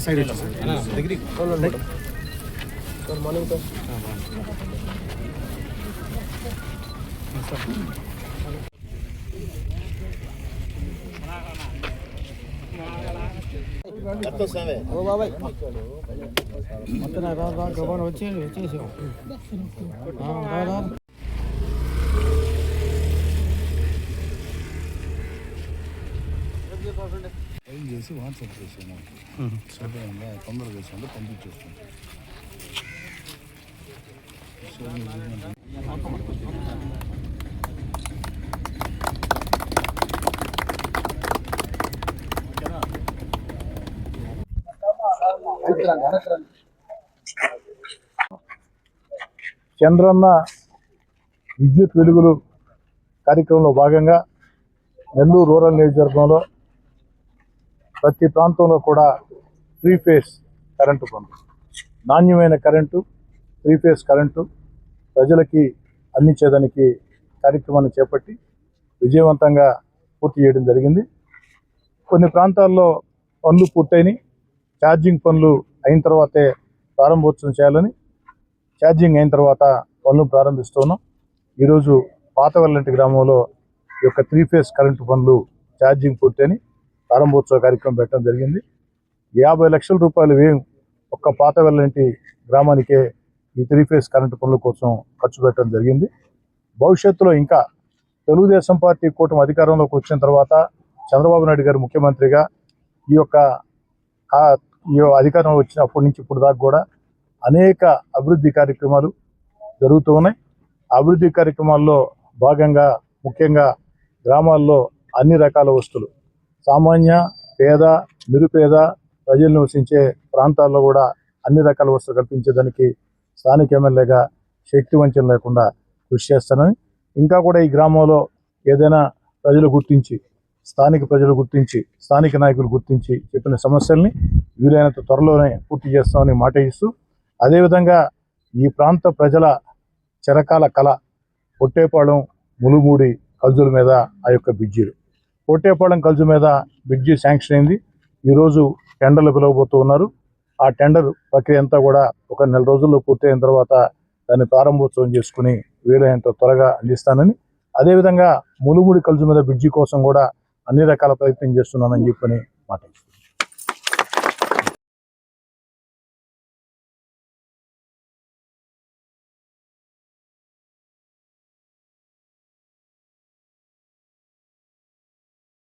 Side దగ్గర మొత్తం గబాన్ వచ్చేసాం చేసి వాట్సాప్ చేసాను సౌకర్యంగా తొందరగా చేసాను పంపించేస్తాను. చంద్రన్న విద్యుత్ వెలుగులు కార్యక్రమంలో భాగంగా నెల్లూరు రూరల్ నియోజకవర్గంలో ప్రతి ప్రాంతంలో కూడా 3 ఫేజ్ కరెంటు పనులు, నాణ్యమైన కరెంటు 3 ఫేజ్ కరెంటు ప్రజలకి అందించేదానికి కార్యక్రమాన్ని చేపట్టి విజయవంతంగా పూర్తి చేయడం జరిగింది. కొన్ని ప్రాంతాల్లో పనులు పూర్తయినాయి. ఛార్జింగ్ పనులు అయిన తర్వాతే ప్రారంభోత్సవం చేయాలని ఛార్జింగ్ అయిన తర్వాత పనులు ప్రారంభిస్తున్నాం. ఈరోజు పాతవెల్లంటి గ్రామంలో ఈ యొక్క 3 ఫేజ్ కరెంటు పనులు ఛార్జింగ్ పూర్తయిని ప్రారంభోత్సవ కార్యక్రమం పెట్టడం జరిగింది. 50 లక్షల రూపాయలు వ్యయం ఒక్క పాతవెల్లంటి గ్రామానికే ఈ 3 ఫేజ్ కరెంటు పనుల కోసం ఖర్చు పెట్టడం జరిగింది. భవిష్యత్తులో ఇంకా తెలుగుదేశం పార్టీ కూటమి అధికారంలోకి వచ్చిన తర్వాత చంద్రబాబు నాయుడు గారు ముఖ్యమంత్రిగా ఈ అధికారంలో వచ్చినప్పటి నుంచి ఇప్పుడు దాకా కూడా అనేక అభివృద్ధి కార్యక్రమాలు జరుగుతూ ఉన్నాయి. అభివృద్ధి కార్యక్రమాల్లో భాగంగా ముఖ్యంగా గ్రామాల్లో అన్ని రకాల వస్తువులు, సామాన్య పేద నిరుపేద ప్రజలు నివసించే ప్రాంతాల్లో కూడా అన్ని రకాల వస్తువులు కల్పించేదానికి స్థానిక ఎమ్మెల్యేగా శక్తి వంచన లేకుండా కృషి చేస్తానని, ఇంకా కూడా ఈ గ్రామంలో ఏదైనా స్థానిక ప్రజలు గుర్తించి స్థానిక నాయకులు గుర్తించి చెప్పిన సమస్యల్ని వీలైనంత త్వరలోనే పూర్తి చేస్తామని మాట ఇస్తూ, అదేవిధంగా ఈ ప్రాంత ప్రజల చిరకాల కళ పొట్టేపాళెం ములుమూడి కల్జుల మీద ఆ యొక్క బ్రిడ్జీలు, పొట్టేపాళెం కల్జు మీద బ్రిడ్జి శాంక్షన్ అయింది. ఈరోజు టెండర్లు పిలవబోతూ ఉన్నారు. ఆ టెండర్ ప్రక్రియ అంతా కూడా ఒక నెల రోజుల్లో పూర్తయిన తర్వాత దాన్ని ప్రారంభోత్సవం చేసుకుని వీలైనంత త్వరగా అందిస్తానని, అదేవిధంగా ములుమూడి కల్జు మీద బ్రిడ్జి కోసం కూడా అన్ని రకాల ప్రయత్నం చేస్తున్నానని చెప్పని మాట ఇస్తున్నాను.